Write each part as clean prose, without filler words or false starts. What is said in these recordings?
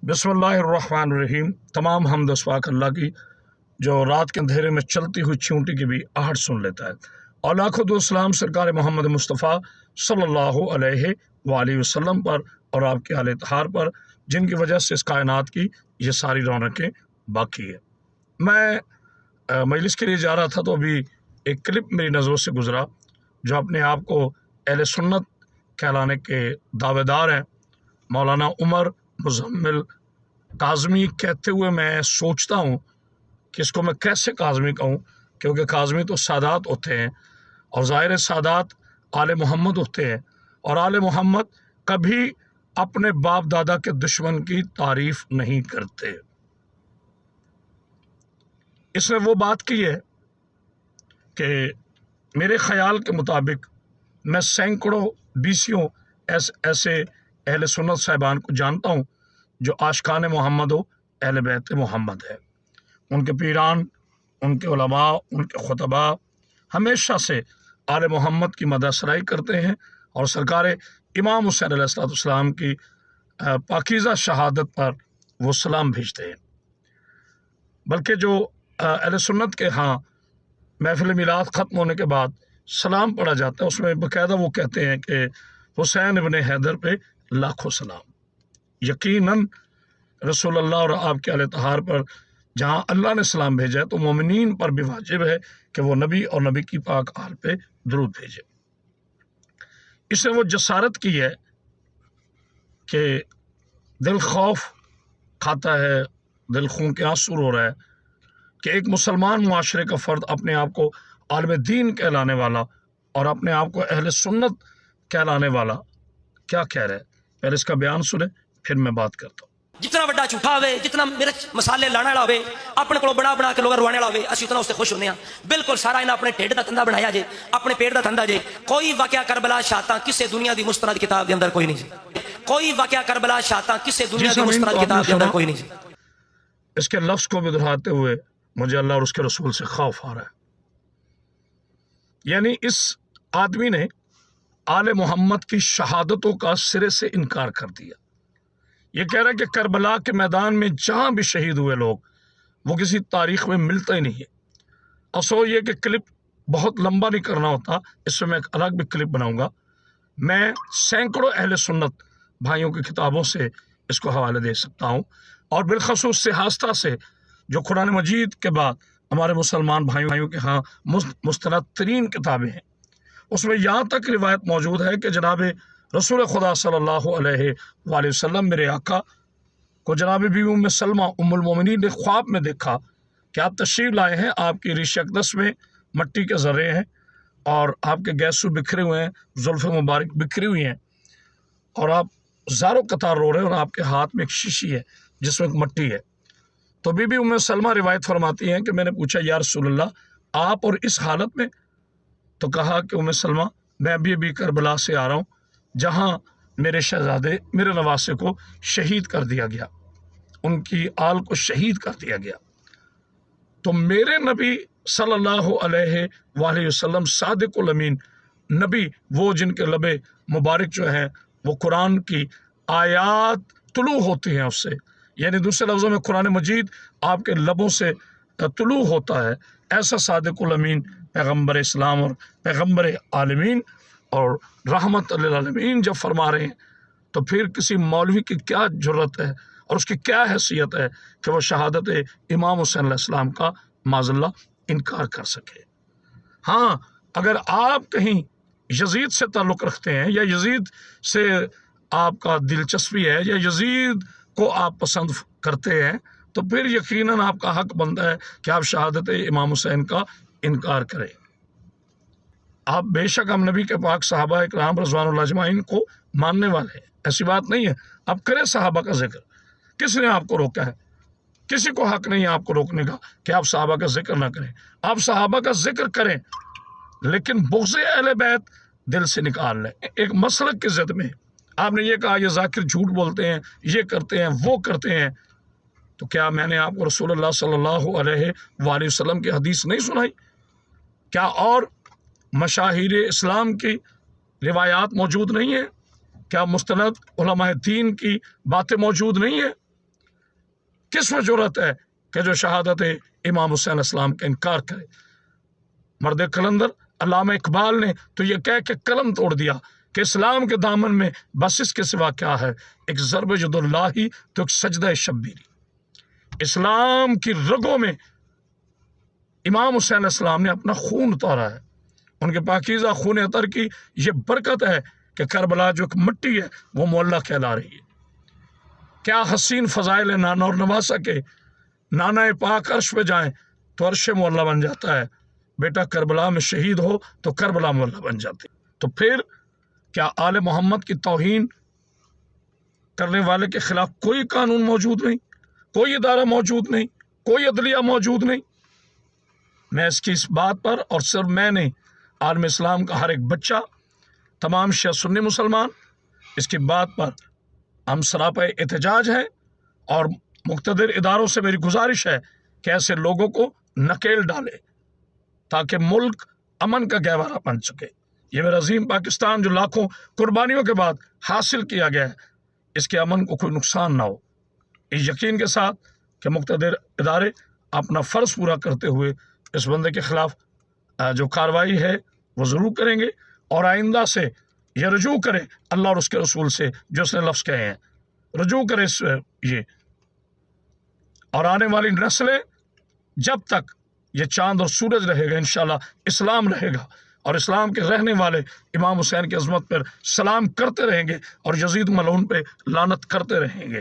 बिस्मिल्लाहिर्रहमानिर्रहीम। तमाम हमद सवाक अल्लाह की जो रात के अंधेरे में चलती हुई चींटी की भी आहट सुन लेता है। और लाखों दो सलाम सरकार मोहम्मद मुस्तफ़ा सल्लल्लाहु अलैहि वसल्लम पर और आपके आले तहार पर, जिनकी वजह से इस कायनात की ये सारी रौनकें बाकी है। मैं मजलिस के लिए जा रहा था तो अभी एक क्लिप मेरी नज़रों से गुज़रा जो अपने आप को अहले सुन्नत कहलाने के दावेदार हैं, मौलाना उमर मुज़म्मिल काज़मी कहते हुए मैं सोचता हूँ कि इसको मैं कैसे काज़मी कहूँ, क्योंकि काज़मी तो सादात होते हैं और ज़ाहिर सादात आले मोहम्मद होते हैं, और आले मोहम्मद कभी अपने बाप दादा के दुश्मन की तारीफ़ नहीं करते। इसने वो बात की है कि मेरे ख़याल के मुताबिक मैं सैकड़ों बीसियों ऐसे अहले सुन्नत साहिबान को जानता हूँ जो आशिकान मोहम्मद हो, अहले बैत मोहम्मद है। उनके पीरान, उनके उलमा, उनके खुतबा हमेशा से आले मोहम्मद की मदसराई करते हैं और सरकार इमाम हुसैन अलैहिस्सलाम की पाकीज़ा शहादत पर वो सलाम भेजते हैं। बल्कि जो अहले सुन्नत के यहाँ महफिल मिलाद ख़त्म होने के बाद सलाम पढ़ा जाता है, उसमें बाकायदा वो कहते हैं कि हुसैन इब्न हैदर पे लाखों सलाम। यकीनन रसूलुल्लाह और आपके आले तहार पर जहाँ अल्लाह ने सलाम भेजा है तो मोमिनीन पर भी वाजिब है कि वो नबी और नबी की पाक आल पे दरूद भेजे। इसने वो जसारत की है कि दिल खौफ खाता है, दिल खून के आंसू रो रहा है कि एक मुसलमान मुआशरे का फ़र्द अपने आप को आलिम दीन कहलाने वाला और अपने आप को अहले सुन्नत कहलाने वाला क्या कह रहा है। पहले इसका बयान सुने, फिर मैं बात करता हूँ। जितना बड़ा झूठा होवे, जितना मिर्च मसाले लाने वाला होवे, अपने को बना बना के लोग रवाने वाला होवे, असी उतना उससे खुश होने। बिल्कुल सारा इन्हें अपने ढिड का धंधा बनाया जे, अपने पेट का धंधा जे। कोई वाकया करबला शाता किसी दुनिया की मुस्तनद किताब के अंदर कोई नहीं। कोई वाकया करबला शाता किसी दुनिया की मुस्तनद किताब के अंदर कोई नहीं। इसके लफ्ज़ को भी दोहराते हुए मुझे अल्लाह और उसके रसूल से खौफ आ रहा है। यानी इस आदमी ने आले मोहम्मद की शहादतों का सिरे से इनकार कर दिया। ये कह रहा है कि करबला के मैदान में जहाँ भी शहीद हुए लोग वो किसी तारीख़ में मिलता ही नहीं है। अफसोस ये कि क्लिप बहुत लंबा नहीं करना होता, इसमें मैं एक अलग भी क्लिप बनाऊंगा। मैं सैकड़ों अहले सुन्नत भाइयों की किताबों से इसको हवाले दे सकता हूँ, और बिलखसूस सिहास्ता से जो कुरान मजीद के बाद हमारे मुसलमान भाइयों के यहाँ मुस्तनद तरीन किताबें हैं, उसमें यहाँ तक रिवायत मौजूद है कि जनाब रसूल खुदा सल्लल्लाहु अलैहि वसल्लम मेरे आका को जनाब बीवी उम्मे सलमा उम्मुल मोमिनीन ने ख्वाब में देखा कि आप तशरीफ़ लाए हैं, आपकी रिश अक़दस में मट्टी के ज़र्रे हैं और आपके गैसू बिखरे हुए हैं, जुल्फ़े मुबारक बिखरी हुई हैं और आप ज़ारो कतार रो रहे हैं और आपके हाथ में एक शीशी है जिसमें मट्टी है। तो बीबी उम्मे सलमा रिवायत फरमाती हैं कि मैंने पूछा या रसूलल्लाह आप और इस हालत में? तो कहा कि उम्मे सलमा मैं अभी करबला से आ रहा हूँ जहाँ मेरे शहजादे मेरे नवासे को शहीद कर दिया गया, उनकी आल को शहीद कर दिया गया। तो मेरे नबी सल्लल्लाहु अलैहि वसल्लम सादिकुल अमीन नबी, वो जिनके लबे मुबारक जो हैं वो कुरान की आयात तुलू होती हैं उससे, यानी दूसरे लफ्ज़ों में कुरान मजीद आपके लबों से तुलू होता है। ऐसा सादिकुल अमीन पैगम्बर इस्लाम और पैगम्बर आलमीन और रहमत लिल आलमीन जब फरमा रहे हैं तो फिर किसी मौलवी की क्या ज़रूरत है और उसकी क्या हैसियत है कि वह शहादत इमाम हुसैन अलैहिस्सलाम का माज़ल्लाह इनकार कर सके। हाँ, अगर आप कहीं यजीद से ताल्लुक़ रखते हैं या यजीद से आपका दिलचस्पी है या यजीद को आप पसंद करते हैं तो फिर यकीनन आपका हक बनता है कि आप शहादत इमाम हुसैन का इनकार करें। आप बेशक हम नबी के पाक सहाबा इकराम रज़वानुल्लाह अजमाइन को मानने वाले हैं, ऐसी बात नहीं है। आप करें सहाबा का जिक्र, किसने आपको रोका है? किसी को हक नहीं है आपको रोकने का कि आप सहाबा का जिक्र ना करें। आप सहाबा का जिक्र करें लेकिन बुग़्ज़ अहले बैत दिल से निकाल लें। एक मसलक की ज़द में आपने ये कहा ये ज़ाकिर झूठ बोलते हैं, ये करते हैं, वो करते हैं, तो क्या मैंने आपको रसूलुल्लाह सल्लल्लाहु अलैहि वसल्लम की हदीस नहीं सुनाई? क्या और मशाहिर इस्लाम की रिवायात मौजूद नहीं है? क्या मुस्तनद उलमा दीन की बातें मौजूद नहीं है? किस में जरूरत है कि जो शहादत इमाम हुसैन इस्लाम का इनकार करे। मर्द कलंदर अल्लामा इकबाल ने तो ये कह के कलम तोड़ दिया कि इस्लाम के दामन में बस इसके सिवा क्या है, एक ज़रब जदुल्लाही तो एक सजदा शब्बीरी। इस्लाम की रगों में इमाम हुसैन इस्लाम ने अपना खून उतारा है, उनके पाकीज़ा खून अतर की ये बरकत है कि करबला जो एक मिट्टी है वो मोहल्ला कहला रही है। क्या हसीन फ़ज़ाइल नाना और नवासा के, नाना पाक अर्श पे जाएं तो अर्श मोहल्ला बन जाता है, बेटा करबला में शहीद हो तो करबला मोहल्ला बन जाती। तो फिर क्या आले मोहम्मद की तौहीन करने वाले के खिलाफ कोई कानून मौजूद नहीं, कोई इदारा मौजूद नहीं, कोई अदलिया मौजूद नहीं? मैं इसकी इस बात पर, और सिर्फ मैं नहीं, आलम इस्लाम का हर एक बच्चा, तमाम शिया सुन्नी मुसलमान, इसकी बात पर हम सरापा एहतजाज हैं। और मुक़्तदिर इदारों से मेरी गुजारिश है कि ऐसे लोगों को नकेल डाले ताकि मुल्क अमन का गहवारा बन सके। ये मेरा अजीम पाकिस्तान जो लाखों कुर्बानियों के बाद हासिल किया गया है, इसके अमन को कोई नुकसान ना हो, इस यकीन के साथ कि मुक़्तदिर इदारे अपना फ़र्ज़ पूरा करते हुए इस बंदे के ख़िलाफ़ जो कार्रवाई है वो ज़रूर करेंगे। और आइंदा से ये रजू करे अल्लाह और उसके रसूल से जो उसने लफ्ज़ कहे हैं, रजू करे इस ये। और आने वाली नस्लें जब तक ये चाँद और सूरज रहेगा, इंशाअल्लाह इस्लाम रहेगा, और इस्लाम के रहने वाले इमाम हुसैन की अज़मत पर सलाम करते रहेंगे और यजीद मलऊन पे लानत करते रहेंगे।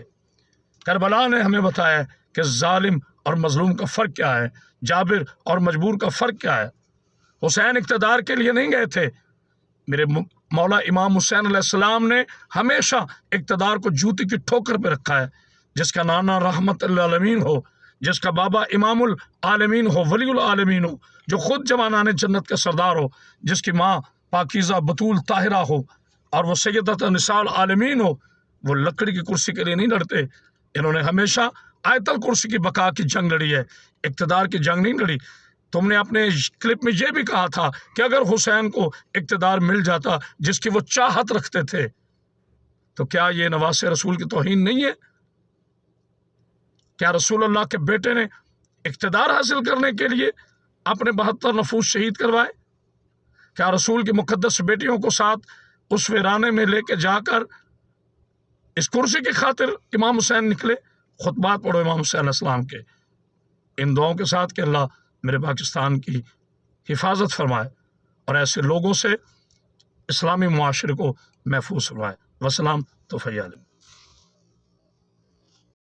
करबला ने हमें बताया कि जालिम और मजलूम का फ़र्क क्या है, जाबिर और मजबूर का फ़र्क क्या है। हुसैन इक़्तिदार के लिए नहीं गए थे, मेरे मौला इमाम हुसैन अलैहिस्सलाम ने हमेशा इक़्तिदार को जूती की ठोकर पे रखा है। जिसका नाना रहमतुल आलमीन हो, जिसका बाबा इमामुल आलमीन हो, वलीउल आलमीन हो, जो खुद जवानाने जन्नत का सरदार हो, जिसकी माँ पाकीज़ा बतूल ताहिरा हो और वो सैयदत निसाउल आलमीन हो, वो लकड़ी की कुर्सी के लिए नहीं लड़ते। इन्होंने हमेशा आयतल कुर्सी की बका की जंग लड़ी है, इक़्तिदार की जंग नहीं लड़ी। तुमने अपने क्लिप में ये भी कहा था कि अगर हुसैन को इक़्तिदार मिल जाता जिसकी वो चाहत रखते थे, तो क्या ये नवासे रसूल की तौहीन नहीं है? क्या रसूलुल्लाह के बेटे ने इक़्तिदार हासिल करने के लिए अपने 72 नफूस शहीद करवाए? क्या रसूल की मुक़द्दस बेटियों को साथ उस वीराने में लेके जाकर इस कुर्सी की खातिर इमाम हुसैन निकले? खुतबात पढ़ो इमाम हुसैन इस्लाम के, इन दुआओं के साथ कि अल्लाह मेरे पाकिस्तान की हिफाजत फरमाए और ऐसे लोगों से इस्लामी मुआशरे को महफूज फरमाए। वसलाम तो फ़ैयाल।